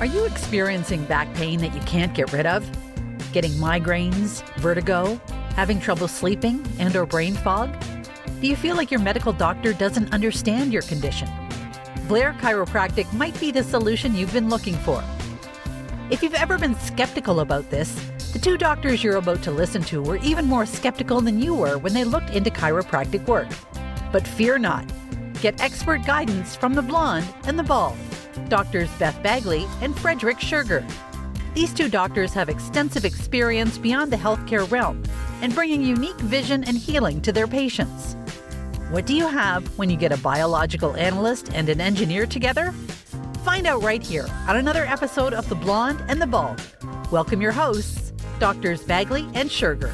Are you experiencing back pain that you can't get rid of? Getting migraines, vertigo, having trouble sleeping, and/or brain fog? Do you feel like your medical doctor doesn't understand your condition? Blair Chiropractic might be the solution you've been looking for. If you've ever been skeptical about this, the two doctors you're about to listen to were even more skeptical than you were when they looked into chiropractic work. But fear not. Get expert guidance from the blonde and the bald, Doctors Beth Bagley and Frederick Sugar. These two doctors have extensive experience beyond the healthcare realm and bringing unique vision and healing to their patients. What do you have when you get a biological analyst and an engineer together? Find out right here on another episode of The Blonde and the Bald. Welcome your hosts, Doctors Bagley and Sugar.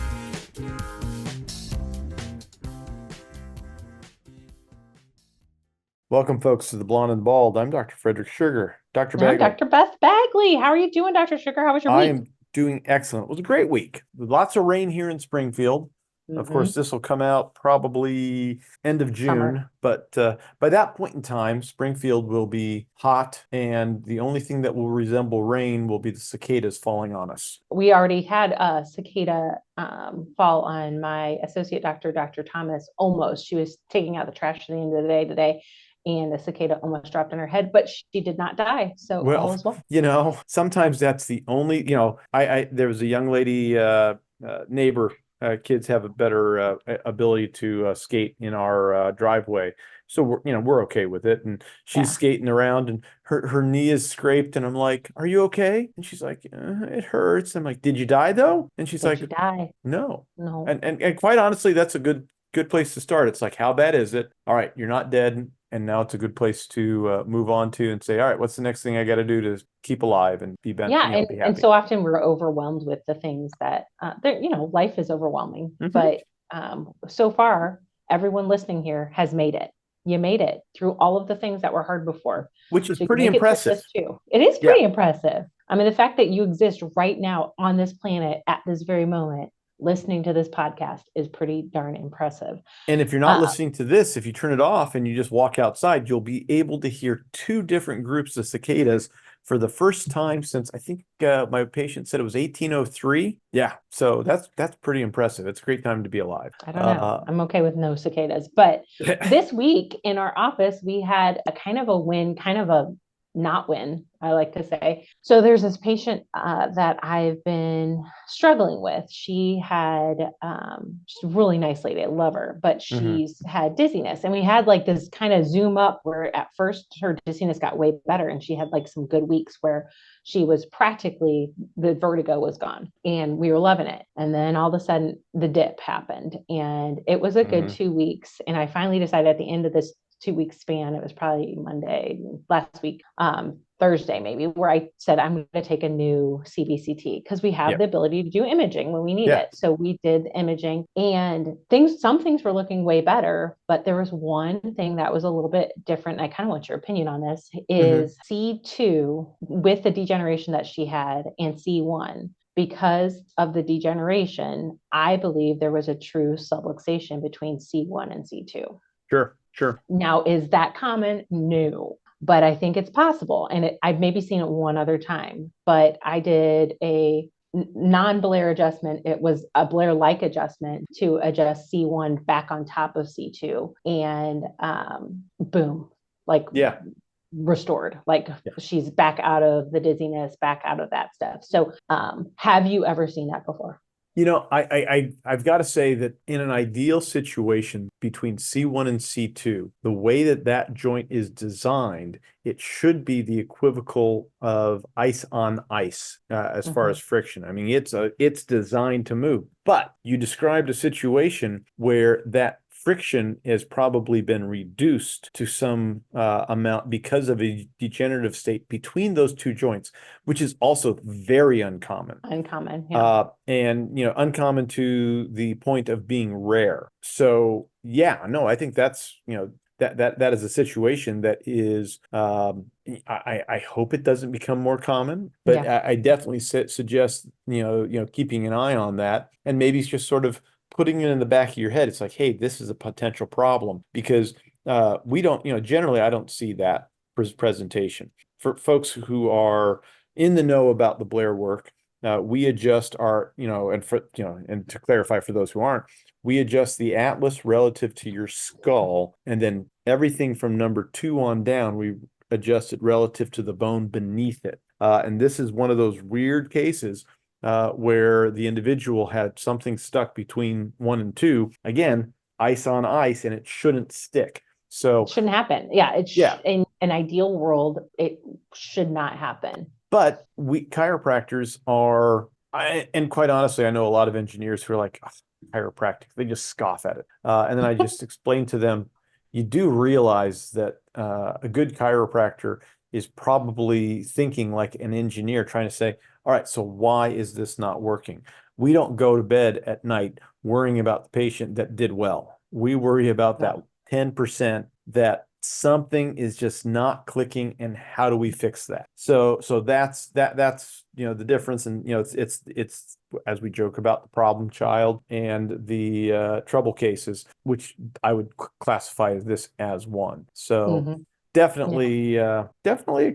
Welcome, folks, to The Blonde and the Bald. I'm Dr. Frederick Sugar. Dr. Bagley. I'm Dr. Beth Bagley. How are you doing, Dr. Sugar? How was your week? I am doing excellent. It was a great week. Lots of rain here in Springfield. Of course, this will come out probably end of June, Summer. but by that point in time, Springfield will be hot, and the only thing that will resemble rain will be the cicadas falling on us. We already had a cicada fall on my associate doctor, Dr. Thomas, almost. She was taking out the trash at the end of the day today, and the cicada almost dropped on her head, but she did not die. So all is well. Sometimes that's the only, there was a young lady, neighbor. Kids have a better ability to skate in our driveway, so we're okay with it. And she's skating around, and her knee is scraped, and I'm like, "Are you okay?" And she's like, "It hurts." I'm like, "Did you die though?" And she's like, "Did you die?" No. And quite honestly, that's a good place to start. It's like, how bad is it? All right, you're not dead. And now it's a good place to move on to and say, all right, what's the next thing I got to do to keep alive and be better? Yeah, be happy. and so often we're overwhelmed with the things that, life is overwhelming. Mm-hmm. But so far, everyone listening here has made it. You made it through all of the things that were hard before. Which is pretty impressive. It is pretty impressive. I mean, the fact that you exist right now on this planet at this very moment, listening to this podcast, is pretty darn impressive. And if you're not listening to this, if you turn it off and you just walk outside, you'll be able to hear two different groups of cicadas for the first time since, I think my patient said it was 1803. Yeah, so that's pretty impressive. It's a great time to be alive. I don't know. I'm okay with no cicadas. But this week in our office, we had a kind of a win, kind of a not win, I like to say. So there's this patient that I've been struggling with. She had, she's a really nice lady. I love her, but she's had dizziness. And we had like this kind of zoom up where at first her dizziness got way better. And she had like some good weeks where she was practically, the vertigo was gone and we were loving it. And then all of a sudden the dip happened, and it was a good 2 weeks. And I finally decided at the end of this 2-week span, it was probably Monday last week, Thursday maybe, where I said, I'm going to take a new CBCT because we have the ability to do imaging when we need it. So we did the imaging, and some things were looking way better, but there was one thing that was a little bit different. And I kind of want your opinion on this, is C2 with the degeneration that she had and C1. Because of the degeneration, I believe there was a true subluxation between C1 and C2. Sure. Now, is that common? No, but I think it's possible. And I've maybe seen it one other time, but I did a non-Blair adjustment. It was a Blair-like adjustment to adjust C1 back on top of C2, and boom, restored. She's back out of the dizziness, back out of that stuff. So have you ever seen that before? I've got to say that in an ideal situation between C1 and C2, the way that joint is designed, it should be the equivocal of ice on ice as far as friction. I mean, it's designed to move. But you described a situation where that friction has probably been reduced to some amount because of a degenerative state between those two joints, which is also very uncommon. Uncommon to the point of being rare. So I think that's, that is a situation that is, I hope it doesn't become more common, but I definitely suggest, keeping an eye on that, and maybe it's just sort of putting it in the back of your head. It's like, hey, this is a potential problem, because we don't, generally I don't see that presentation. For folks who are in the know about the Blair work. We adjust our, and to clarify for those who aren't, we adjust the atlas relative to your skull, and then everything from number 2 on down, we adjust it relative to the bone beneath it. And this is one of those weird cases where the individual had something stuck between 1 and 2. Again, ice on ice, and it shouldn't stick. So it shouldn't happen. Yeah, yeah. In an ideal world, it should not happen. But we chiropractors are, and quite honestly, I know a lot of engineers who are like, oh, chiropractic, they just scoff at it. And then I just explain to them, you do realize that a good chiropractor is probably thinking like an engineer trying to say, all right, so why is this not working? We don't go to bed at night worrying about the patient that did well. We worry about that 10% that something is just not clicking, and how do we fix that? So that's the difference. And it's as we joke about the problem child and the trouble cases, which I would classify this as one. So definitely a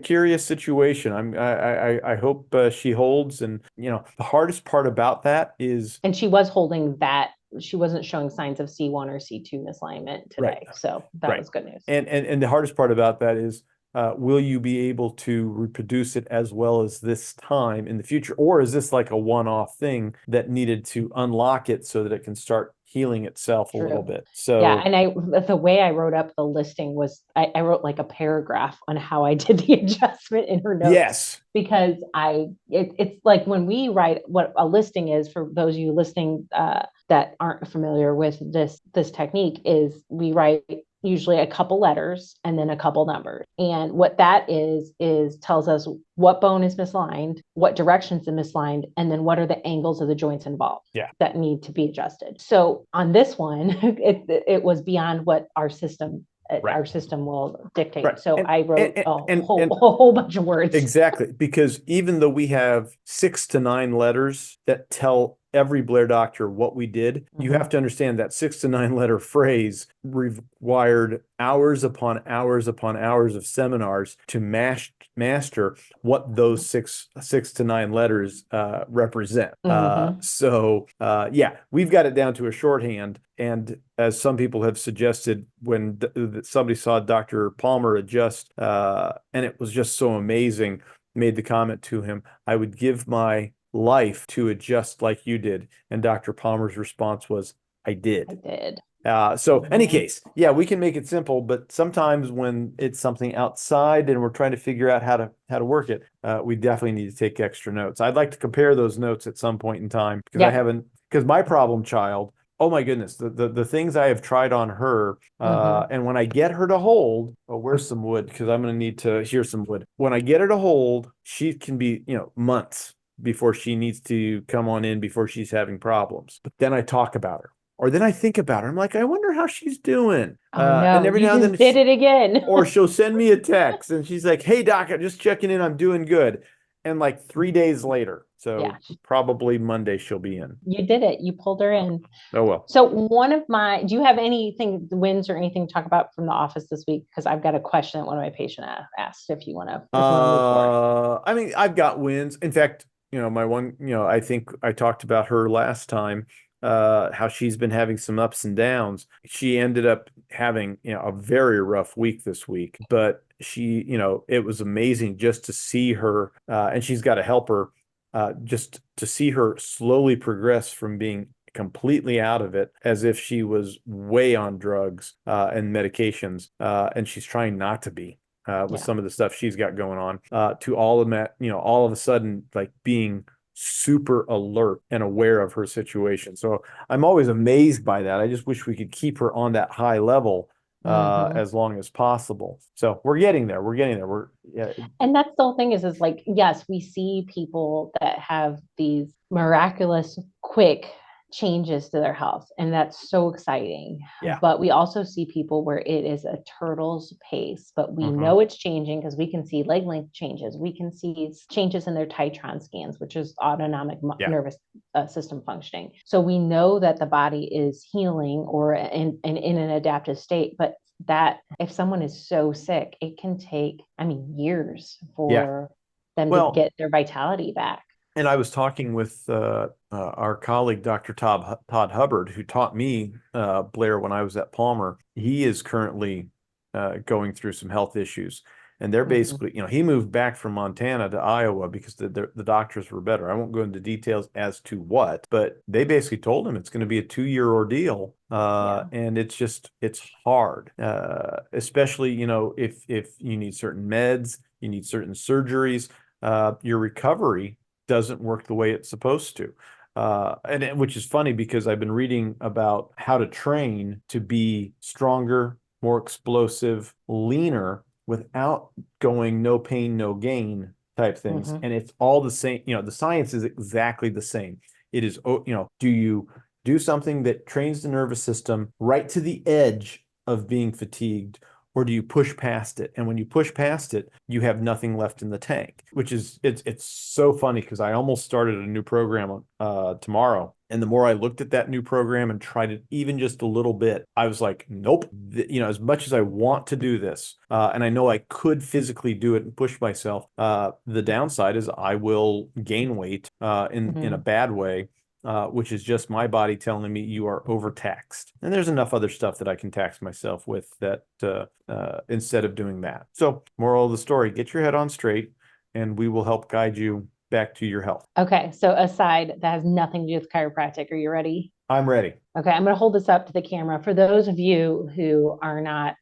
curious situation. I hope she holds. And the hardest part about that is, and she was holding that. She wasn't showing signs of C1 or C2 misalignment today. Right. So that was good news. And the hardest part about that is, will you be able to reproduce it as well as this time in the future? Or is this like a one-off thing that needed to unlock it so that it can start healing itself a little bit? So yeah, and the way I wrote up the listing was I wrote like a paragraph on how I did the adjustment in her notes. Yes. Because it's like when we write what a listing is, for those of you listening that aren't familiar with this technique, is we write usually a couple letters and then a couple numbers. And what that is tells us what bone is misaligned, what directions are misaligned, and then what are the angles of the joints involved that need to be adjusted. So on this one, it was beyond what our system will dictate. Right. So I wrote a whole bunch of words. Exactly. Because even though we have 6 to 9 letters that tell every Blair doctor what we did, you have to understand that 6 to 9 letter phrase required hours upon hours upon hours of seminars to master what those six to 9 letters represent. So we've got it down to a shorthand. And as some people have suggested, when somebody saw Dr. Palmer adjust, and it was just so amazing, made the comment to him, I would give my life to adjust like you did. And Dr. Palmer's response was, I did. So any case, we can make it simple, but sometimes when it's something outside and we're trying to figure out how to work it, we definitely need to take extra notes. I'd like to compare those notes at some point in time, because my problem child, oh my goodness, the things I have tried on her, and when I get her to hold, where's some wood? Because I'm going to need to hear some wood. When I get her to hold, she can be, months before she needs to come on in, before she's having problems. But then I talk about her, or then I think about her. I'm like, I wonder how she's doing. And every now and then did it again. Or she'll send me a text and she's like, hey doc, I'm just checking in, I'm doing good. And like 3 days later, probably Monday, she'll be in. You did it. You pulled her in. Oh, well. So do you have anything, wins or anything to talk about from the office this week? Because I've got a question that one of my patients asked, if you want to move forward. I mean, I've got wins. In fact, my one, I think I talked about her last time, how she's been having some ups and downs. She ended up having, a very rough week this week, but she, it was amazing just to see her, and she's got a helper, just to see her slowly progress from being completely out of it, as if she was way on drugs and medications, and she's trying not to be. With some of the stuff she's got going on, to all of that, all of a sudden, like being super alert and aware of her situation. So I'm always amazed by that. I just wish we could keep her on that high level as long as possible. So we're getting there. And that's the whole thing is like, yes, we see people that have these miraculous, quick changes to their health, and that's so exciting. But we also see people where it is a turtle's pace, but we know it's changing because we can see leg length changes, we can see changes in their Titron scans, which is autonomic nervous system functioning. So we know that the body is healing or in an adaptive state. But that if someone is so sick, it can take years for them to Well, get their vitality back. and I was talking with our colleague, Dr. Todd Hubbard, who taught me Blair when I was at Palmer. He is currently going through some health issues. And they're basically, he moved back from Montana to Iowa because the doctors were better. I won't go into details as to what, but they basically told him it's going to be a 2-year ordeal. And it's hard, especially, if you need certain meds, you need certain surgeries, your recovery doesn't work the way it's supposed to. Which is funny because I've been reading about how to train to be stronger, more explosive, leaner without going no pain, no gain type things. And it's all the same. The science is exactly the same. It is, do you do something that trains the nervous system right to the edge of being fatigued, or do you push past it? And when you push past it, you have nothing left in the tank, which is, it's so funny because I almost started a new program tomorrow. And the more I looked at that new program and tried it even just a little bit, I was like, nope. As much as I want to do this, and I know I could physically do it and push myself, the downside is I will gain weight in a bad way. Which is just my body telling me you are overtaxed. And there's enough other stuff that I can tax myself with that instead of doing that. So, moral of the story, get your head on straight and we will help guide you back to your health. Okay. So aside, that has nothing to do with chiropractic. Are you ready? I'm ready. Okay. I'm going to hold this up to the camera. For those of you who are not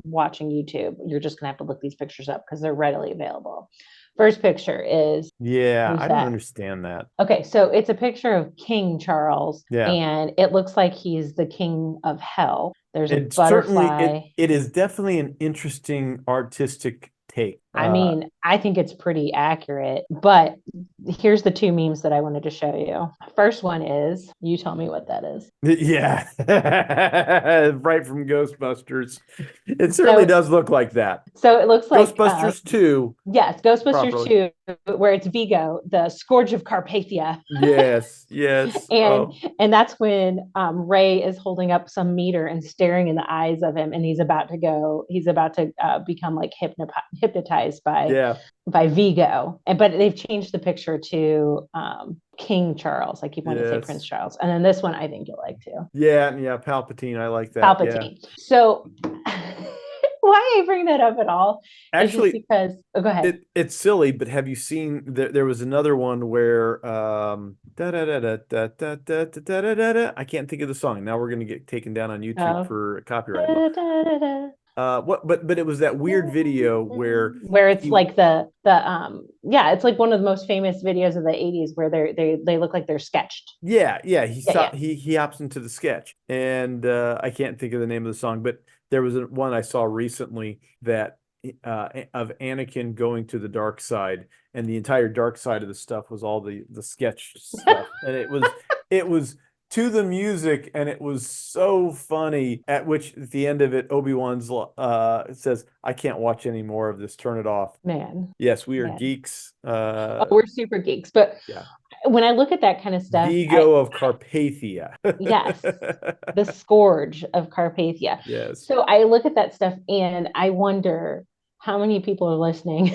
watching YouTube, you're just going to have to look these pictures up because they're readily available. First picture is, yeah, I don't that? understand that. Okay, so it's a picture of King Charles, Yeah. and it looks like he's the king of hell. There's a It's butterfly. certainly it is definitely an interesting artistic take. I mean, I think it's pretty accurate, but here's the two memes that I wanted to show you. First one is, you tell me what that is. Yeah, right from Ghostbusters. It certainly does look like that. So it looks like Ghostbusters 2. Yes, Ghostbusters Properly. 2, where it's Vigo, the Scourge of Carpathia. Yes. And that's when Ray is holding up some meter and staring in the eyes of him, and he's about to become like hypnotized by Vigo. But they've changed the picture to King Charles. I keep wanting to say Prince Charles. And then this one I think you'll like too. Yeah, Palpatine. I like that. Palpatine. Yeah. So why I bring that up at all? Actually, because go ahead. It's silly, but have you seen there was another one where I can't think of the song. Now we're gonna get taken down on YouTube for copyright. But it was that weird video where it's like it's like one of the most famous videos of the 80s where they look like they're sketched. He hops into the sketch, and I can't think of the name of the song, but there was one I saw recently that of Anakin going to the dark side, and the entire dark side of the stuff was all the sketch stuff, and it was to the music, and it was so funny. At the end of it, Obi-Wan's says, "I can't watch any more of this. Turn it off." Man, yes, we are geeks. We're super geeks, but yeah. When I look at that kind of stuff, Vigo of Carpathia. Yes, the Scourge of Carpathia. Yes. So I look at that stuff and I wonder how many people are listening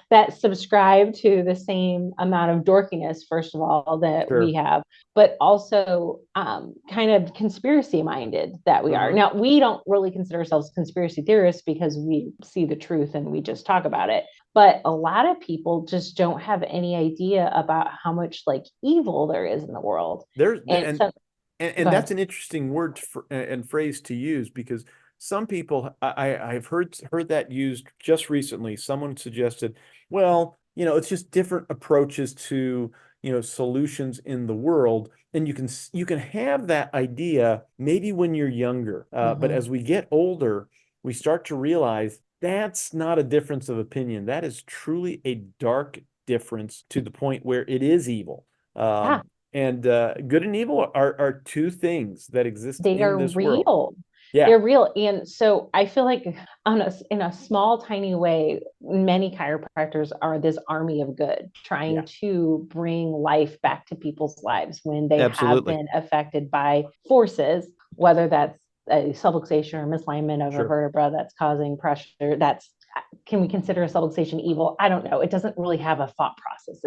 that subscribe to the same amount of dorkiness, first of all, that we have, but also kind of conspiracy minded that we are. Now, we don't really consider ourselves conspiracy theorists because we see the truth and we just talk about it. But a lot of people just don't have any idea about how much like evil there is in the world. And that's an interesting word and phrase to use, because some people, I've heard that used just recently. Someone suggested, well, it's just different approaches to, solutions in the world. And you can have that idea maybe when you're younger. But as we get older, we start to realize that's not a difference of opinion. That is truly a dark difference to the point where it is evil. And good and evil are two things that exist in this world. Real. Yeah. They're real. And so I feel like in a small, tiny way, many chiropractors are this army of good trying to bring life back to people's lives when they have been affected by forces, whether that's a subluxation or misalignment of a vertebra that's causing pressure, that's can we consider a subluxation evil? I don't know. It doesn't really have a thought process.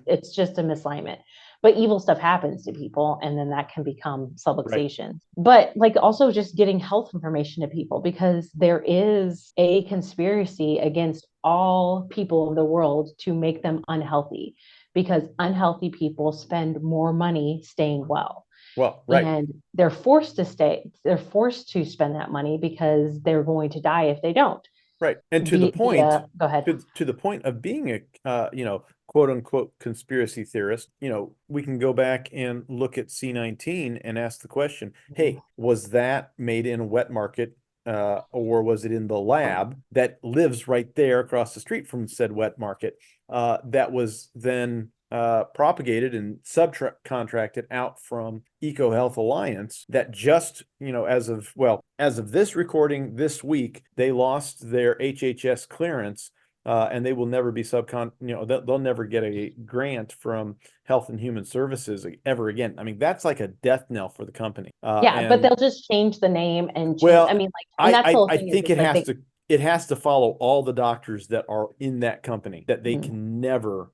It's just a misalignment. But evil stuff happens to people, and then that can become subluxation. Right. But like also just getting health information to people, because there is a conspiracy against all people of the world to make them unhealthy, because unhealthy people spend more money staying well. Well, right. And they're forced to spend that money because they're going to die if they don't. Right. And to the point, go ahead. To the point of being a, quote unquote conspiracy theorist, we can go back and look at C19 and ask the question, hey, was that made in a wet market, or was it in the lab that lives right there across the street from said wet market, that was then propagated and subcontracted out from EcoHealth Alliance, that just, as of this recording this week, they lost their HHS clearance, and they will never be they'll never get a grant from Health and Human Services ever again. I mean, that's like a death knell for the company. But they'll just change the name and change. Well, I mean, like, and that's the whole thing. I think it has to follow all the doctors that are in that company, that they can never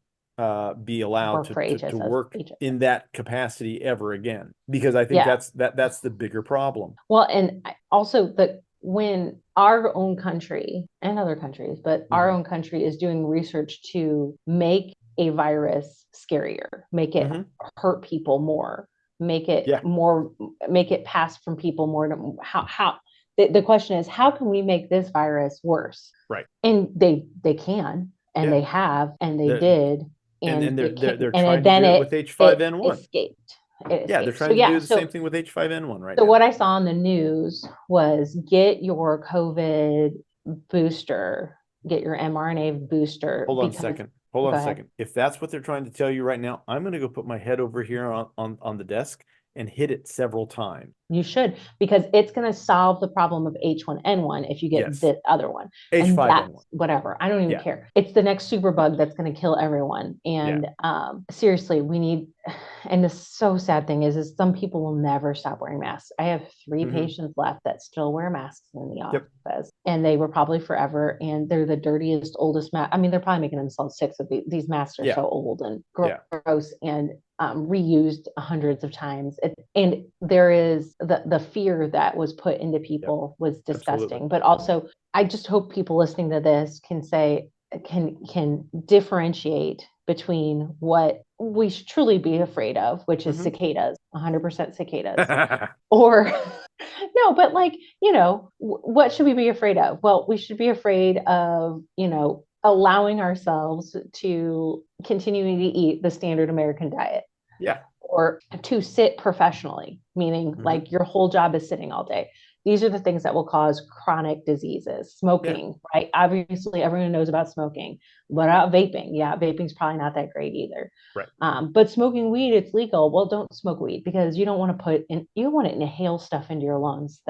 be allowed to work in that capacity ever again, because I think that's the bigger problem. Well, and also when our own country and other countries, but our own country is doing research to make a virus scarier, make it hurt people more, make it pass from people more to how the question is, how can we make this virus worse? Right. And they can, and they have, and they did. And they're trying to do it with H5N1. It escaped. Yeah, they're trying to do the same thing with H5N1 right now. So what I saw on the news was, get your COVID booster, get your mRNA booster. Hold on a second. If that's what they're trying to tell you right now, I'm going to go put my head over here on the desk and hit it several times. You should, because it's going to solve the problem of H1N1 if you get the other one. H5N1. Whatever. I don't even care. It's the next super bug that's going to kill everyone. And seriously, we need, and the so sad thing is some people will never stop wearing masks. I have 3 patients left that still wear masks in the office, and they were probably forever. And they're the dirtiest, oldest mask. I mean, they're probably making themselves sick. So these masks are so old and gross and reused hundreds of times. And there is the fear that was put into people was disgusting. Absolutely. But also, I just hope people listening to this can differentiate between what we should truly be afraid of, which is cicadas, 100% cicadas, or no, but like, what should we be afraid of? Well, we should be afraid of, allowing ourselves to continuing to eat the standard American diet. Yeah. Or to sit professionally, meaning like your whole job is sitting all day. These are the things that will cause chronic diseases. Smoking, right? Obviously, everyone knows about smoking. What about vaping? Yeah, vaping's probably not that great either. Right. But smoking weed, it's legal. Well, don't smoke weed, because you don't want to you don't want to inhale stuff into your lungs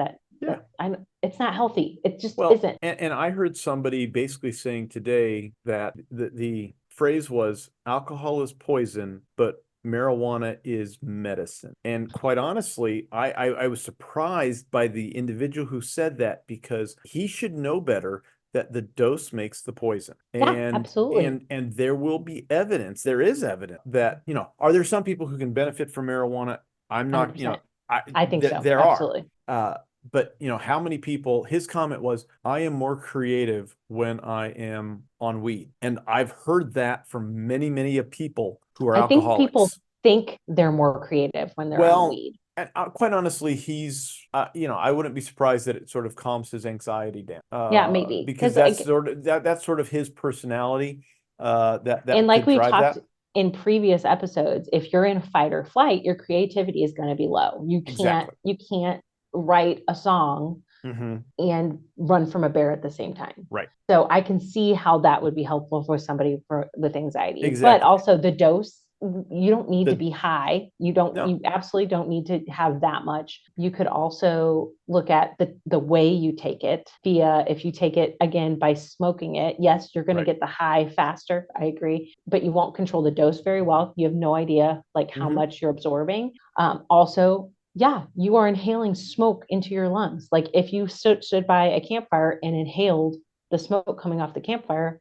it's not healthy. It just isn't. And I heard somebody basically saying today that the phrase was, alcohol is poison, but marijuana is medicine. And quite honestly, I was surprised by the individual who said that, because he should know better that the dose makes the poison. And absolutely. And there will be evidence. There is evidence that, are there some people who can benefit from marijuana? I'm not, 100%. I think so. There absolutely. are. But how many people, his comment was, I am more creative when I am on weed. And I've heard that from many, many people who are alcoholics. I think people think they're more creative when they're on weed. And quite honestly, he's, I wouldn't be surprised that it sort of calms his anxiety down. Maybe. Because that's sort of his personality. And like we've talked in previous episodes, if you're in fight or flight, your creativity is going to be low. You can't write a song and run from a bear at the same time. Right. So I can see how that would be helpful for somebody with anxiety. Exactly. But also the dose, you don't need to be high. You absolutely don't need to have that much. You could also look at the way you take it if you take it again by smoking it, yes, you're going to get the high faster. I agree, but you won't control the dose very well. You have no idea like how much you're absorbing. Also, you are inhaling smoke into your lungs. Like if you stood by a campfire and inhaled the smoke coming off the campfire,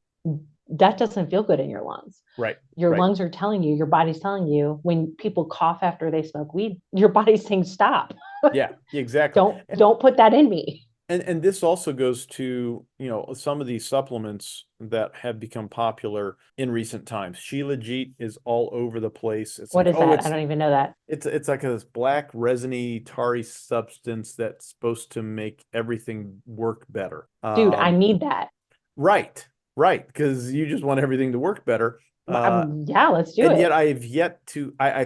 that doesn't feel good in your lungs. Right. Your Right. lungs are telling you, your body's telling you, when people cough after they smoke weed, your body's saying, stop. Yeah, exactly. Don't put that in me. And this also goes to, some of these supplements that have become popular in recent times. Shilajit is all over the place. It's What like, is that? I don't even know that. it's like this black resiny tarry substance that's supposed to make everything work better. Dude, I need that. Right, right, because you just want everything to work better. Yeah, let's do And it. yet I've had I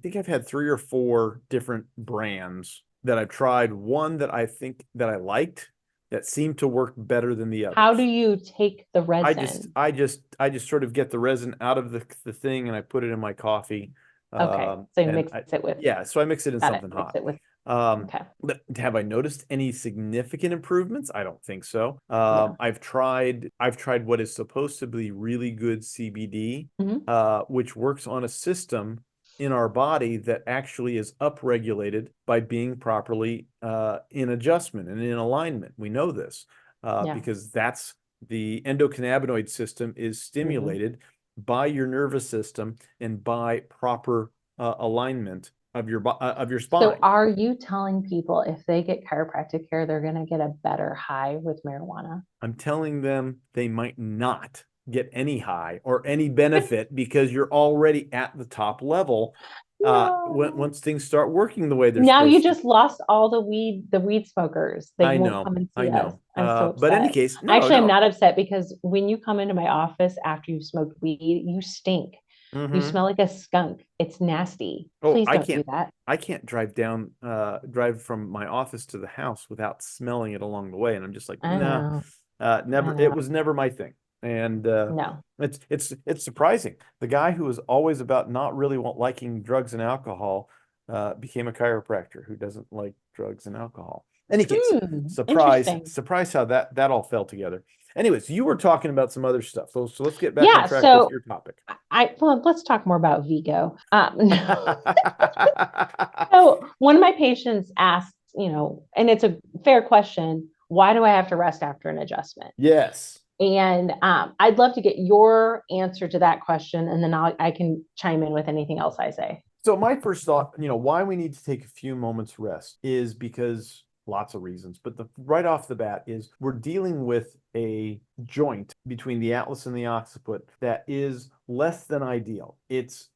think I've had 3 or 4 different brands that I've tried. One that I think that I liked that seemed to work better than the How do others. you take the I just resin? I just sort of get the resin out of the thing and I put it in my coffee. Okay, so you mix it with, Yeah, so I mix it in got it. something Mix hot. it with, okay. But have I noticed any significant improvements? I don't think so. No. I've tried what is supposed to be really good CBD, Mhm. which works on a system in our body that actually is upregulated by being properly in adjustment and in alignment. We know this Yeah. because that's the endocannabinoid system is stimulated by your nervous system and by proper alignment of your spine. So are you telling people if they get chiropractic care, they're going to get a better high with marijuana? I'm telling them they might not get any high or any benefit because you're already at the top level. No. Once things start working the way they're Now you supposed to. just lost all the weed smokers. They I won't know, come and I see us. know. I'm so But in any upset. case, no, Actually, I'm no. not upset because when you come into my office after you've smoked weed, you stink. You Mhm. smell like a skunk. It's nasty. Oh, Please don't do that. I can't drive from my office to the house without smelling it along the way. And I'm just like, I nah, know. never, I it know. was never my thing. And No. it's surprising. The guy who was always about not really liking drugs and alcohol became a chiropractor who doesn't like drugs and alcohol. Any case, Interesting. surprise how that all fell together. Anyways, you were talking about some other stuff. So let's get back on Yeah. track with So your topic. well, let's talk more about Vigo. So one of my patients asked, and it's a fair question, why do I have to rest after an adjustment? Yes. And I'd love to get your answer to that question, and then I can chime in with anything else I say. So my first thought, why we need to take a few moments rest is because lots of reasons, but right off the bat is we're dealing with a joint between the atlas and the occiput that is less than ideal. It's,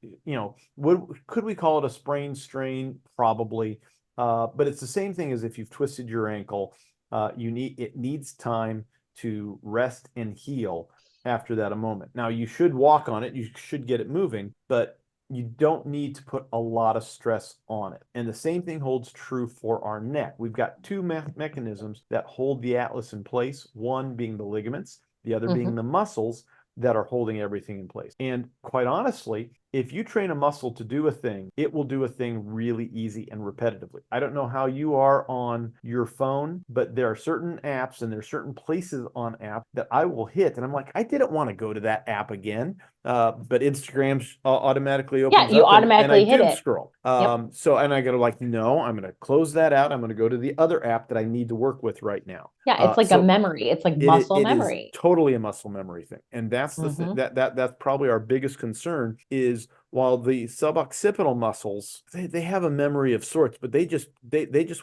could we call it a sprain strain? Probably. But it's the same thing as if you've twisted your ankle. It needs time to rest and heal after that a moment. Now you should walk on it, you should get it moving, but you don't need to put a lot of stress on it. And the same thing holds true for our neck. We've got 2 mechanisms that hold the atlas in place, one being the ligaments, the other being the muscles that are holding everything in place. And quite honestly, if you train a muscle to do a thing, it will do a thing really easy and repetitively. I don't know how you are on your phone, but there are certain apps and there are certain places on app that I will hit. And I'm like, I didn't want to go to that app again. But Instagram automatically opens you up and I automatically hit doom it. scroll. Yep. And I go like, no, I'm going to close that out. I'm going to go to the other app that I need to work with right now. Yeah, it's like a memory. It's like muscle It is memory. totally a muscle memory thing. And that's the thing that's probably our biggest concern is while the suboccipital muscles, they have a memory of sorts, but they just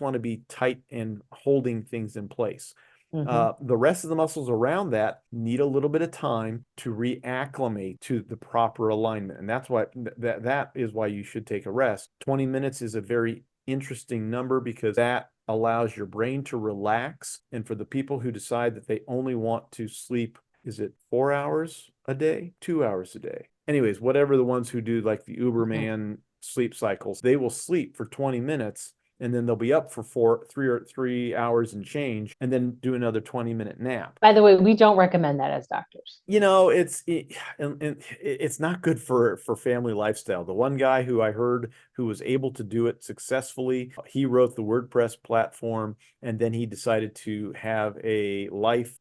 want to be tight and holding things in place. The rest of the muscles around that need a little bit of time to reacclimate to the proper alignment. And that's why that is why you should take a rest. 20 minutes is a very interesting number because that allows your brain to relax. And for the people who decide that they only want to sleep, is it 4 hours a day, 2 hours a day? Anyways, whatever the ones who do like the Uberman sleep cycles, they will sleep for 20 minutes and then they'll be up for 3 hours and change and then do another 20-minute nap. By the way, we don't recommend that as doctors. It's not good for family lifestyle. The one guy who I heard who was able to do it successfully, he wrote the WordPress platform and then he decided to have a life,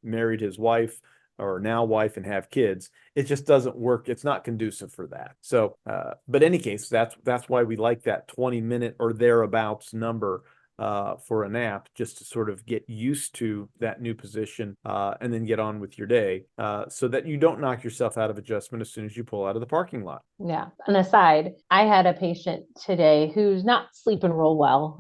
married his wife or now wife and have kids. It just doesn't work. It's not conducive for that. So, but in any case, that's why we like that 20-minute or thereabouts number for a nap, just to sort of get used to that new position, and then get on with your day, so that you don't knock yourself out of adjustment as soon as you pull out of the parking lot. Yeah. An aside, I had a patient today who's not sleeping real well.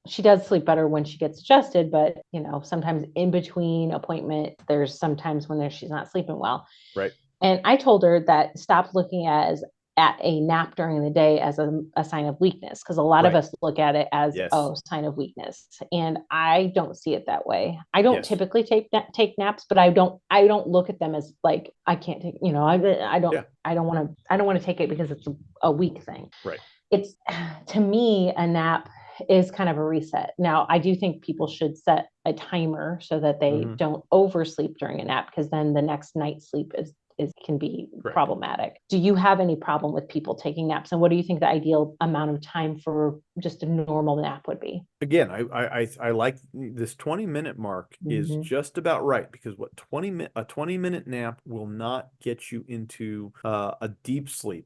She does sleep better when she gets adjusted, but sometimes in between appointment, there's sometimes when she's not sleeping well. Right. And I told her that stop looking at a nap during the day as a sign of weakness, because a lot of us look at it as sign of weakness, and I don't see it that way. I don't typically take naps, but I don't look at them as like I can't take, I don't want to take it because it's a weak thing. Right. It's, to me, a nap is kind of a reset. Now, I do think people should set a timer so that they don't oversleep during a nap, because then the next night's sleep can be problematic. Do you have any problem with people taking naps? And what do you think the ideal amount of time for just a normal nap would be? Again, I like this 20-minute mark is just about right, because a 20-minute nap will not get you into a deep sleep,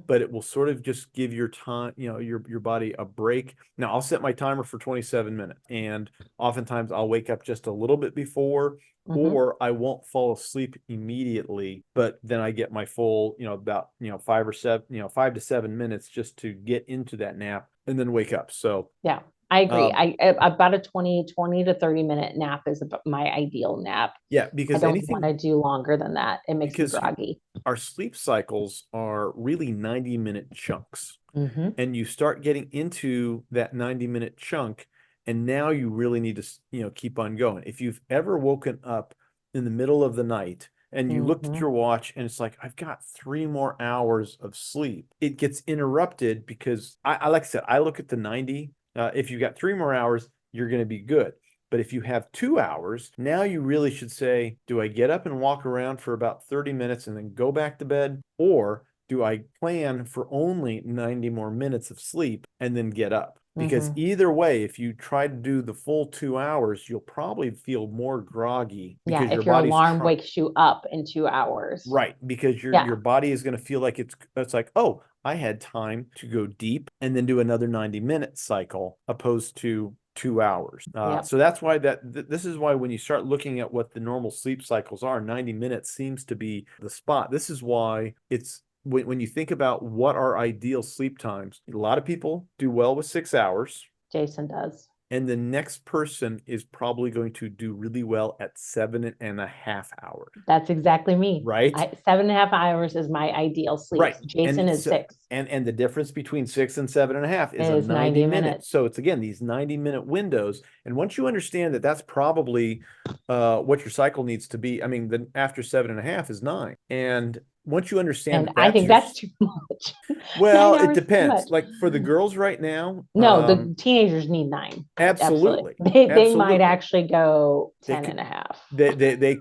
but it will sort of just give your time, your body a break. Now, I'll set my timer for 27 minutes, and oftentimes I'll wake up just a little bit before, or I won't fall asleep immediately, but then I get my full, about 5 to 7 minutes just to get into that nap and then wake up. So yeah, I agree. About a 20 to 30-minute nap is my ideal nap. Yeah, because I don't want to do longer than that. It makes me groggy. Our sleep cycles are really 90-minute chunks, and you start getting into that 90-minute chunk, and now you really need to, keep on going. If you've ever woken up in the middle of the night and you looked at your watch and it's like, I've got 3 more hours of sleep, it gets interrupted because like I said, I look at the 90. If you've got 3 more hours, you're going to be good. But if you have 2 hours, now you really should say, do I get up and walk around for about 30 minutes and then go back to bed? Or do I plan for only 90 more minutes of sleep and then get up? Because either way, if you try to do the full 2 hours, you'll probably feel more groggy. Because if your alarm wakes you up in 2 hours. Right. Because your body is going to feel like it's like, oh, I had time to go deep and then do another 90-minute cycle opposed to 2 hours. So that's why this is why when you start looking at what the normal sleep cycles are, 90 minutes seems to be the spot. This is why it's when you think about what are ideal sleep times, a lot of people do well with 6 hours. Jason does. And the next person is probably going to do really well at 7.5 hours. That's exactly me. Right. 7.5 hours is my ideal sleep. Right. Jason is 6. And the difference between 6 and 7.5 is a 90 minutes. So it's, again, these 90-minute windows. And once you understand that that's probably what your cycle needs to be, I mean, then after 7.5 is 9. And once you understand, and I think that's too much. Well, it depends. Like for the girls right now, no, the teenagers need 9. Absolutely. They might actually go 10.5. They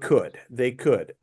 could.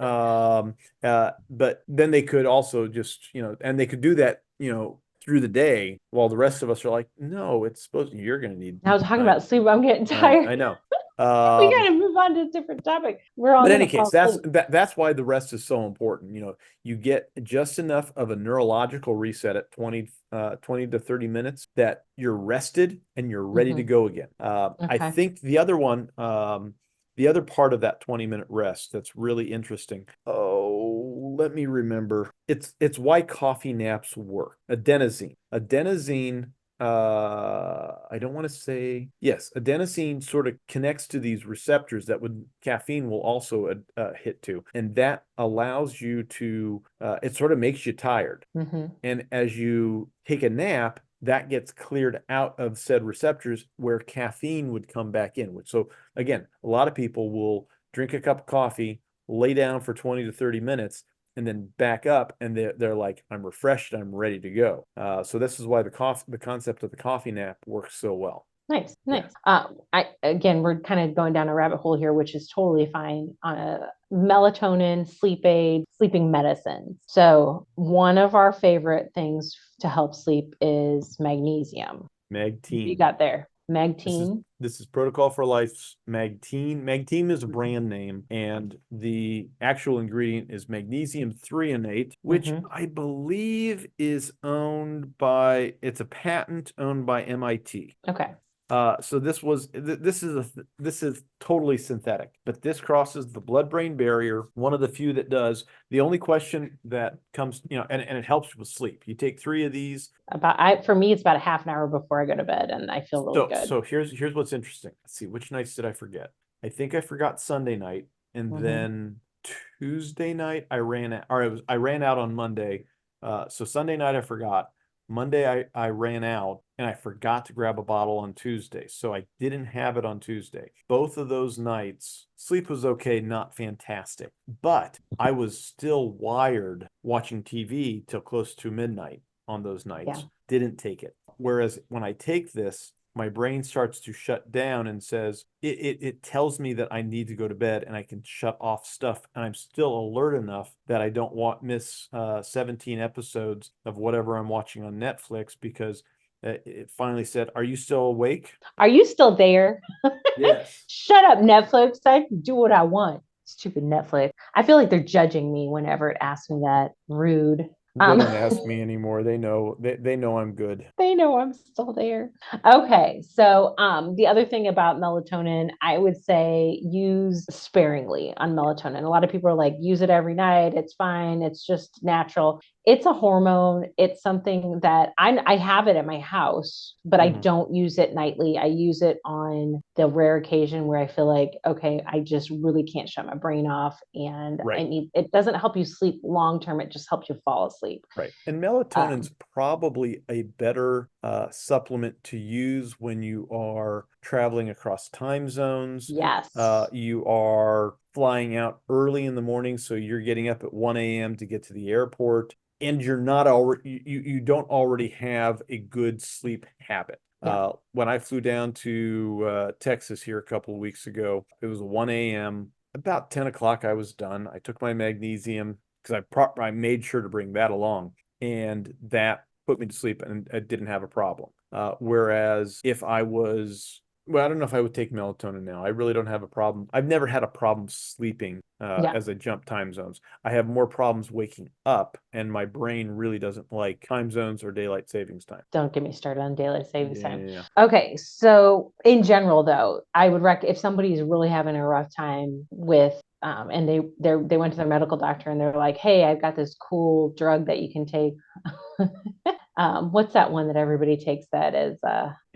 But then they could also just, and they could do that, through the day, while the rest of us are like, no, it's supposed to, you're going to need. I was talking about sleep. I'm getting tired. I know. We gotta move on to a different topic. But in any case, that's why the rest is so important. You get just enough of a neurological reset at 20 to 30 minutes that you're rested and you're ready to go again. I think the other one, the other part of that 20-minute rest that's really interesting. Oh, let me remember. It's why coffee naps work. Adenosine. I don't want to say, yes, adenosine sort of connects to these receptors that caffeine will also hit to. And that allows you to, it sort of makes you tired. And as you take a nap, that gets cleared out of said receptors where caffeine would come back in. So again, a lot of people will drink a cup of coffee, lay down for 20 to 30 minutes, and then back up, and they're like, I'm refreshed, I'm ready to go. So this is why the concept of the coffee nap works so well. Nice. Again, we're kind of going down a rabbit hole here, which is totally fine. Melatonin, sleep aid, sleeping medicine. So one of our favorite things to help sleep is magnesium. Magteam. You got there. Magteam. This is Protocol for Life's Magteam. Magteam is a brand name, and the actual ingredient is magnesium threonate, which I believe is it's a patent owned by MIT. Okay. So this is totally synthetic, but this crosses the blood-brain barrier. One of the few that does. The only question that comes, and it helps with sleep. You take 3 of these. For me, it's about a half an hour before I go to bed, and I feel really good. So here's what's interesting. Let's see, which nights did I forget? I think I forgot Sunday night, and then Tuesday night I ran out, or I ran out on Monday. So Sunday night I forgot. Monday I ran out and I forgot to grab a bottle on Tuesday. So I didn't have it on Tuesday. Both of those nights, sleep was okay, not fantastic, but I was still wired watching TV till close to midnight on those nights. Yeah. Didn't take it. Whereas when I take this, my brain starts to shut down and says, it tells me that I need to go to bed, and I can shut off stuff. And I'm still alert enough that I don't miss 17 episodes of whatever I'm watching on Netflix, because it finally said, "Are you still awake? Are you still there?" Yes. Shut up, Netflix. I can do what I want. Stupid Netflix. I feel like they're judging me whenever it asks me that. Rude. They don't ask me anymore. They know I'm good. They know I'm still there. Okay. So the other thing about melatonin, I would say use sparingly on melatonin. A lot of people are like, use it every night. It's fine. It's just natural. It's a hormone. It's something that I have it at my house, but I don't use it nightly. I use it on the rare occasion where I feel like, okay, I just really can't shut my brain off, and it doesn't help you sleep long term. It just helps you fall asleep. Right. And melatonin's probably a better supplement to use when you are traveling across time zones. Yes. You are flying out early in the morning, so you're getting up at 1 a.m. to get to the airport, and you're not already you don't already have a good sleep habit. Yeah. When I flew down to Texas here a couple of weeks ago, it was 1 a.m. About 10 o'clock, I was done. I took my magnesium, because I made sure to bring that along, and that put me to sleep, and I didn't have a problem. Whereas if I don't know if I would take melatonin now. I really don't have a problem. I've never had a problem sleeping as I jump time zones. I have more problems waking up, and my brain really doesn't like time zones or daylight savings time. Don't get me started on daylight savings time. Yeah. Okay, so in general, though, I would if somebody's really having a rough time with and they went to their medical doctor and they're like, hey, I've got this cool drug that you can take. What's that one that everybody takes that is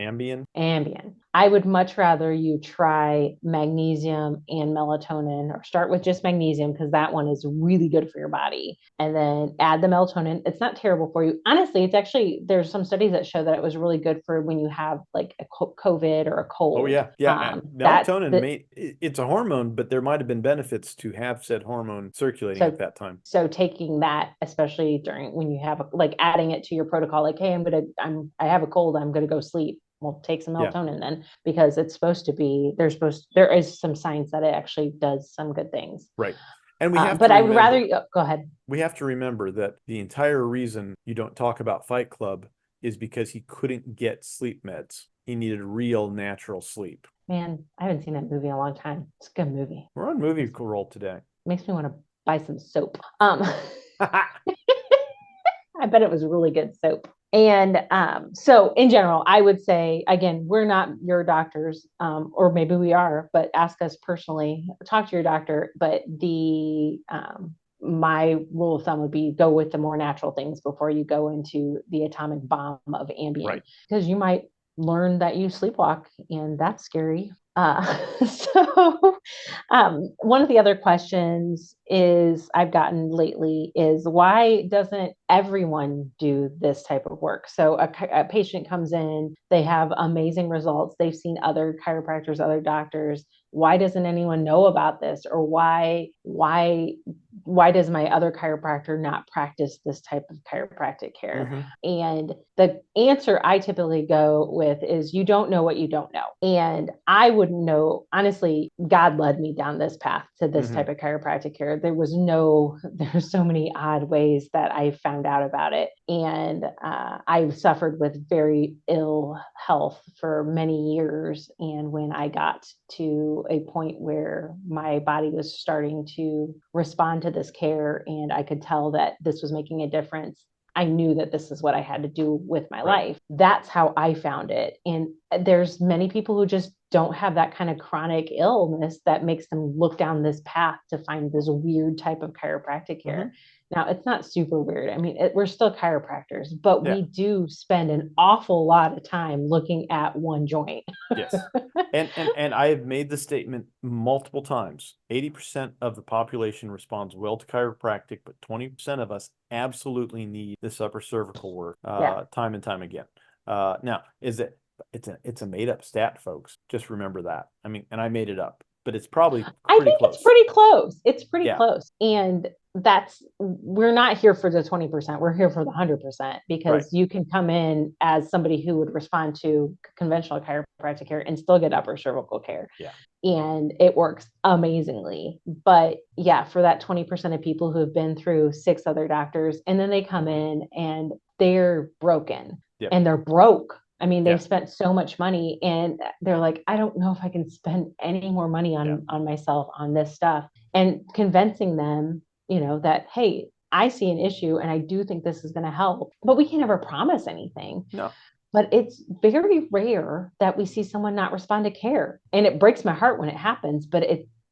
Ambien? Ambien. I would much rather you try magnesium and melatonin, or start with just magnesium, because that one is really good for your body, and then add the melatonin. It's not terrible for you. Honestly, it's actually, there's some studies that show that it was really good for when you have like a COVID or a cold. Oh yeah. Melatonin, it's a hormone, but there might have been benefits to have said hormone circulating at that time. So taking that, especially when you have like adding it to your protocol, like, hey, I have a cold, I'm going to go sleep. Well, take some melatonin then, because it's supposed to be, there is some science that it actually does some good things. Right. And we have but I would rather, go ahead. We have to remember that the entire reason you don't talk about Fight Club is because he couldn't get sleep meds. He needed real natural sleep. Man, I haven't seen that movie in a long time. It's a good movie. We're on movie roll today. Makes me want to buy some soap. I bet it was really good soap. And so in general, I would say, again, we're not your doctors, or maybe we are, but ask us personally, talk to your doctor. But my rule of thumb would be go with the more natural things before you go into the atomic bomb of Ambien, because you might learn that you sleepwalk, and that's scary. So one of the other questions I've gotten lately is, why doesn't everyone do this type of work? So a patient comes in, they have amazing results, they've seen other chiropractors, other doctors. Why doesn't anyone know about this? Or why does my other chiropractor not practice this type of chiropractic care? And the answer I typically go with is, you don't know what you don't know. And I wouldn't know, honestly, God led me down this path to this type of chiropractic care. There's so many odd ways that I found out about it. And I've suffered with very ill health for many years. And when I got to a point where my body was starting to respond to this care, and I could tell that this was making a difference, I knew that this is what I had to do with my life. That's how I found it. And there's many people who just don't have that kind of chronic illness that makes them look down this path to find this weird type of chiropractic care. Now, it's not super weird. I mean, we're still chiropractors, but we do spend an awful lot of time looking at one joint. Yes. And I have made the statement multiple times. 80% of the population responds well to chiropractic, but 20% of us absolutely need this upper cervical work time and time again. Now, it's a made up stat, folks. Just remember that. I mean, and I made it up, but it's probably pretty close. It's pretty close. It's pretty close. And we're not here for the 20%. We're here for the 100% because you can come in as somebody who would respond to conventional chiropractic care and still get upper cervical care. Yeah. And it works amazingly. But yeah, for that 20% of people who have been through 6 other doctors and then they come in and they're broken and they're broke. I mean, they've spent so much money and they're like, I don't know if I can spend any more money on myself on this stuff. And convincing them, that, hey, I see an issue and I do think this is going to help, but we can never promise anything. No. But it's very rare that we see someone not respond to care. And it breaks my heart when it happens, but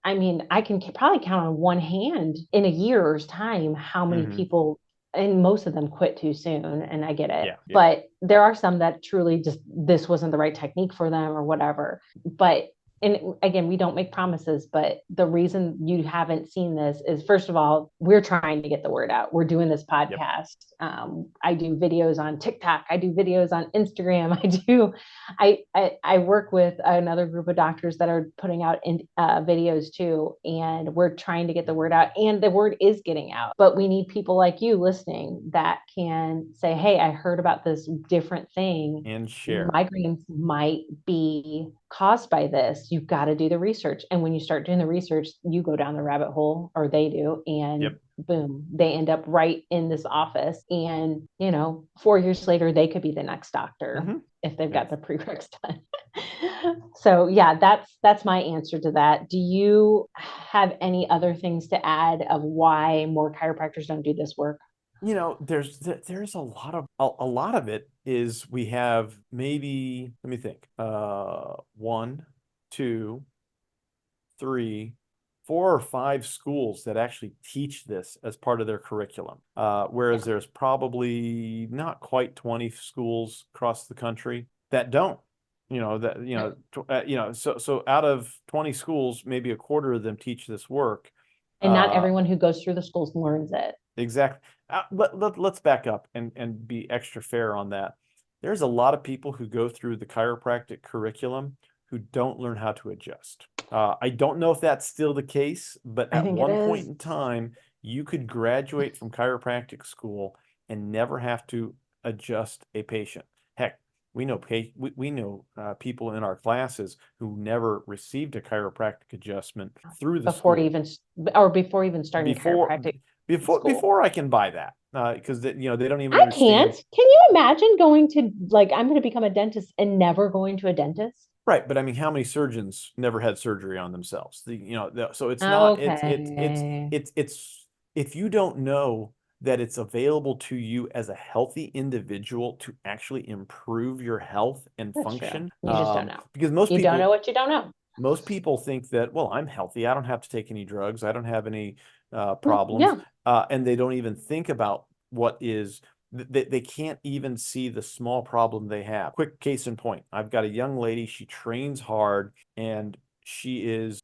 I can probably count on one hand in a year's time how many people, and most of them quit too soon, and I get it. But there are some that truly just, this wasn't the right technique for them or whatever. But and again, we don't make promises, but the reason you haven't seen this is, first of all, we're trying to get the word out. We're doing this podcast. I do videos on TikTok. I do videos on Instagram. I work with another group of doctors that are putting out videos too. And we're trying to get the word out, and the word is getting out, but we need people like you listening that can say, hey, I heard about this different thing and share. Migraines might be caused by this. You've got to do the research. And when you start doing the research, you go down the rabbit hole, or they do. And boom, they end up right in this office. And, 4 years later, they could be the next doctor if they've got the prereqs done. So yeah, that's my answer to that. Do you have any other things to add of why more chiropractors don't do this work? There's a lot of it is we have maybe, let me think, 1, 2, 3, 4 or 5 schools that actually teach this as part of their curriculum. Whereas there's probably not quite 20 schools across the country that don't. So out of 20 schools, maybe a quarter of them teach this work. And not everyone who goes through the schools learns it. Exactly. Let's back up and be extra fair on that. There's a lot of people who go through the chiropractic curriculum who don't learn how to adjust. I don't know if that's still the case, but at one point in time, you could graduate from chiropractic school and never have to adjust a patient. Heck, we know people in our classes who never received a chiropractic adjustment through the before school. before even starting chiropractic. Before I can buy that, because they don't even understand. Can't. Can you imagine going to, I'm going to become a dentist and never going to a dentist? Right, but I mean, how many surgeons never had surgery on themselves? So it's not. It's if you don't know that it's available to you as a healthy individual to actually improve your health and function. True. You just don't know, because most people don't know what you don't know. Most people think that, well, I'm healthy. I don't have to take any drugs. I don't have any problems. And they don't even think about what is, they can't even see the small problem they have. Quick case in point. I've got a young lady, she trains hard and she is,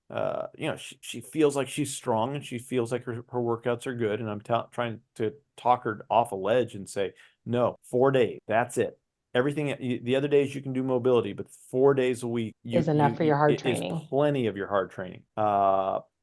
she feels like she's strong and she feels like her workouts are good. And I'm trying to talk her off a ledge and say, no, 4 days, that's it. Everything the other days you can do mobility, but 4 days a week is enough for your hard training. Is plenty of your hard training.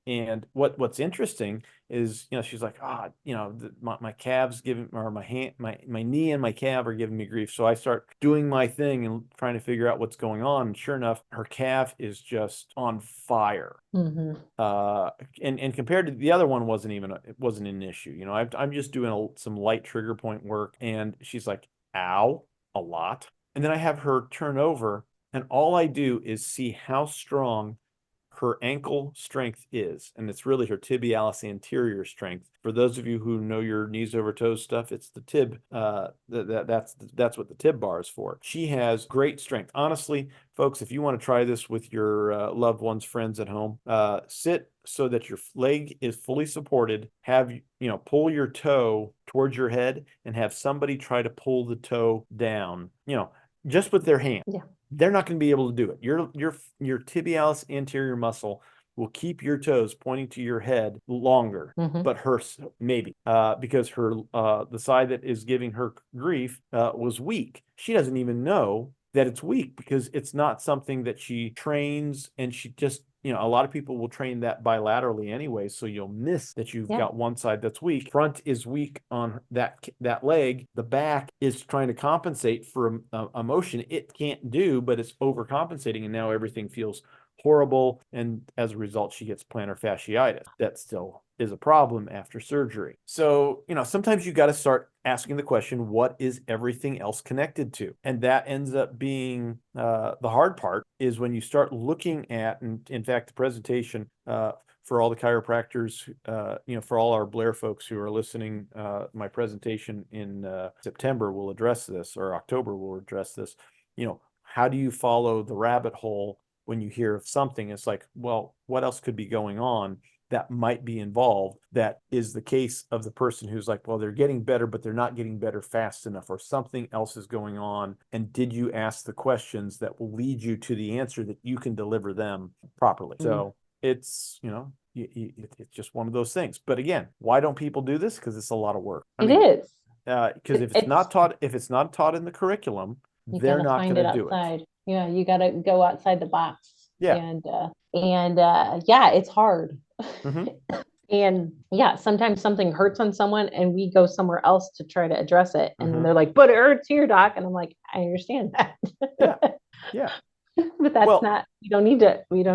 And what's interesting is, she's like, my calves giving, or my hand, my knee and my calf are giving me grief. So I start doing my thing and trying to figure out what's going on. And sure enough, her calf is just on fire. And compared to the other one, it wasn't an issue. I'm just doing some light trigger point work, and she's like, ow, a lot. And then I have her turn over, and all I do is see how strong her ankle strength is, and it's really her tibialis anterior strength. For those of you who know your knees over toes stuff, it's the tib. That's what the tib bar is for. She has great strength. Honestly, folks, if you want to try this with your loved ones, friends at home, sit so that your leg is fully supported. Have pull your toe towards your head and have somebody try to pull the toe down. Just with their hand. Yeah. They're not going to be able to do it. Your tibialis anterior muscle will keep your toes pointing to your head longer, but hers maybe because her the side that is giving her grief was weak. She doesn't even know that it's weak because it's not something that she trains, and she just a lot of people will train that bilaterally anyway, so you'll miss that you've got one side that's weak. Front is weak on that leg. The back is trying to compensate for a motion it can't do, but it's overcompensating, and now everything feels horrible, and as a result, she gets plantar fasciitis. That still is a problem after surgery. So, sometimes you got to start asking the question, what is everything else connected to? And that ends up being the hard part, is when you start looking at, and in fact, the presentation for all the chiropractors, for all our Blair folks who are listening, my presentation in September will address this, or October will address this. How do you follow the rabbit hole when you hear of something? It's like, well, what else could be going on that might be involved? That is the case of the person who's like, well, they're getting better, but they're not getting better fast enough, or something else is going on. And did you ask the questions that will lead you to the answer that you can deliver them properly? So it's, it's just one of those things. But again, why don't people do this? Because it's a lot of work. It is. Because if it's not taught in the curriculum, they're not going to do it. Yeah, you got to go outside the box. Yeah. And it's hard. And sometimes something hurts on someone and we go somewhere else to try to address it. And then they're like, but it hurts here, doc. And I'm like, I understand that. Yeah. But that's not, we don't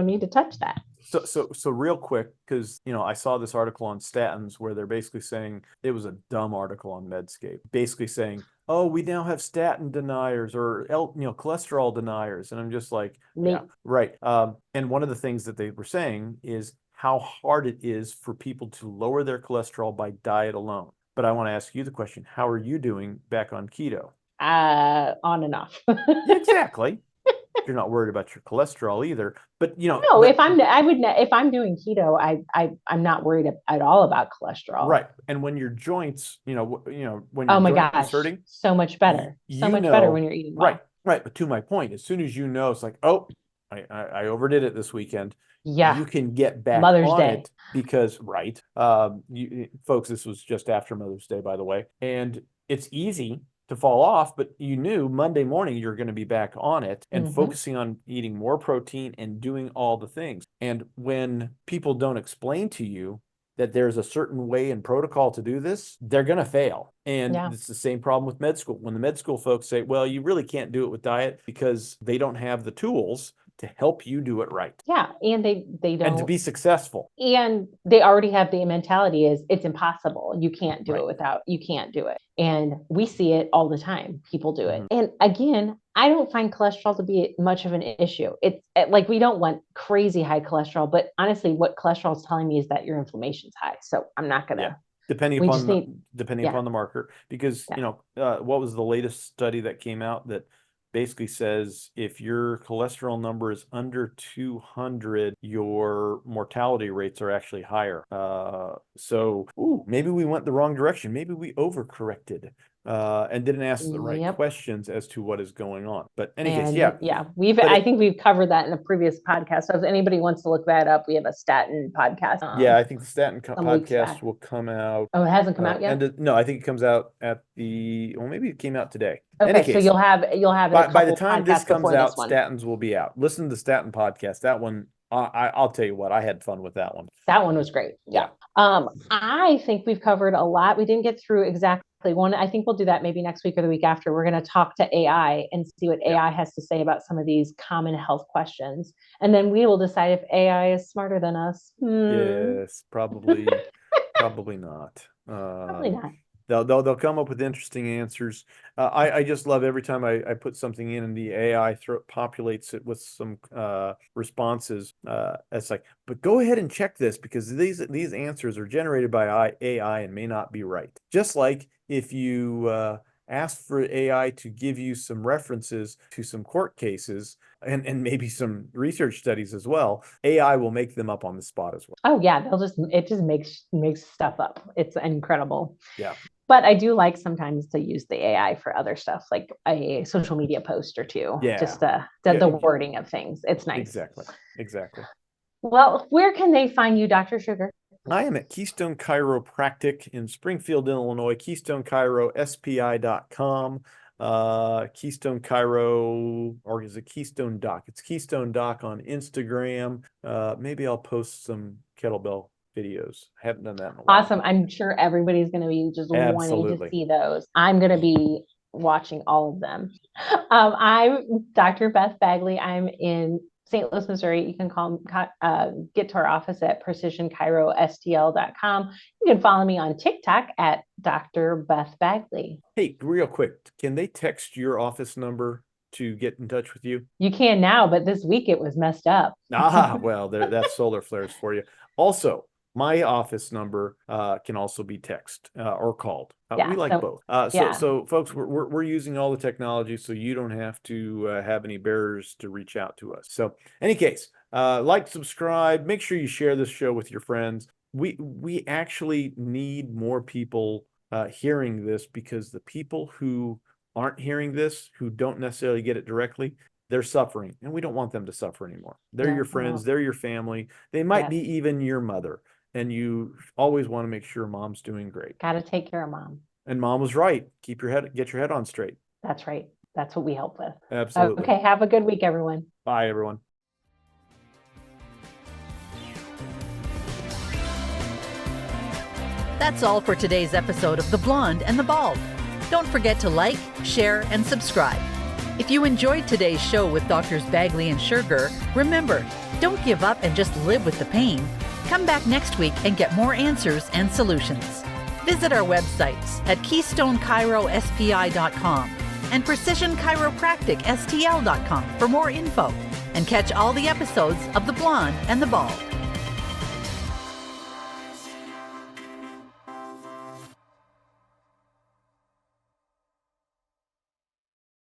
need to touch that. So real quick, because I saw this article on statins where they're basically saying, it was a dumb article on Medscape, basically saying, oh, we now have statin deniers, or cholesterol deniers, and I'm just like, yeah, right. And one of the things that they were saying is how hard it is for people to lower their cholesterol by diet alone. But I want to ask you the question: how are you doing back on keto? On and off. Exactly. You're not worried about your cholesterol either, but if I'm doing keto, I'm not worried at all about cholesterol. Right. And when your joints, when your joint is hurting, so much better. Better when you're eating well. Right. But to my point, as soon as it's like, oh, I overdid it this weekend. Yeah. You can get back Mother's on Day. it because, folks, this was just after Mother's Day, by the way, and it's easy to fall off, but you knew Monday morning you're going to be back on it and focusing on eating more protein and doing all the things. And when people don't explain to you that there's a certain way and protocol to do this, they're going to fail. And it's the same problem with med school. When the med school folks say, well, you really can't do it with diet because they don't have the tools to help you do it right. Yeah. And they don't. And to be successful. And they already have the mentality is it's impossible. You can't do it you can't do it. And we see it all the time. People do it. And again, I don't find cholesterol to be much of an issue. It's like, we don't want crazy high cholesterol, but honestly, what cholesterol is telling me is that your inflammation's high. So I'm not going to. Depending upon the marker, because, what was the latest study that came out that basically says if your cholesterol number is under 200, your mortality rates are actually higher. So maybe we went the wrong direction. Maybe we overcorrected and didn't ask the right questions as to what is going on. But in any case, I think we've covered that in a previous podcast. So if anybody wants to look that up, we have a statin podcast. I think the statin podcast will come out. Oh, it hasn't come out yet? No, I think it comes out maybe it came out today. Okay, case, so you'll have by the time this comes out, statins will be out. Listen to the statin podcast. That one, I'll tell you what, I had fun with that one. That one was great. Yeah. I think we've covered a lot. We didn't get through exactly one. I think we'll do that maybe next week or the week after. We're going to talk to AI and see what AI has to say about some of these common health questions. And then we will decide if AI is smarter than us. Yes, probably, probably not. Probably not. They'll come up with interesting answers. I just love every time I put something in and the AI populates it with some responses. It's like, but go ahead and check this because these answers are generated by AI and may not be right. Just like if you ask for AI to give you some references to some court cases and maybe some research studies as well, AI will make them up on the spot as well. Oh yeah, it just makes stuff up. It's incredible. Yeah. But I do like sometimes to use the AI for other stuff, like a social media post or two, Yeah. just the wording of things. It's nice. Exactly. Well, where can they find you, Dr. Sugar? I am at Keystone Chiropractic in Springfield, Illinois, KeystoneChiroSPI.com. Keystone Chiro, or is it Keystone Doc? It's Keystone Doc on Instagram. Maybe I'll post some kettlebell videos. I haven't done that in a while. Awesome. I'm sure everybody's going to be just wanting to see those. I'm going to be watching all of them. I'm Dr. Beth Bagley. I'm in St. Louis, Missouri. You can get to our office at precisionchirostl.com. You can follow me on TikTok at Dr. Beth Bagley. Hey, real quick, can they text your office number to get in touch with you? You can now, but this week it was messed up. Well, that's solar flares for you. Also, my office number can also be text or called. We like both. So folks, we're using all the technology, so you don't have to have any barriers to reach out to us. So, any case, like, subscribe, make sure you share this show with your friends. We actually need more people hearing this, because the people who aren't hearing this, who don't necessarily get it directly, they're suffering, and we don't want them to suffer anymore. They're your friends, they're your family. They might be even your mother. And you always want to make sure mom's doing great. Got to take care of mom. And mom was right. Get your head on straight. That's right. That's what we help with. Absolutely. Okay. Have a good week, everyone. Bye, everyone. That's all for today's episode of The Blonde and the Bald. Don't forget to like, share, and subscribe. If you enjoyed today's show with Drs. Bagley and Sugar, remember, don't give up and just live with the pain. Come back next week and get more answers and solutions. Visit our websites at KeystoneChiroSPI.com and PrecisionChiropracticSTL.com for more info, and catch all the episodes of The Blonde and the Bald.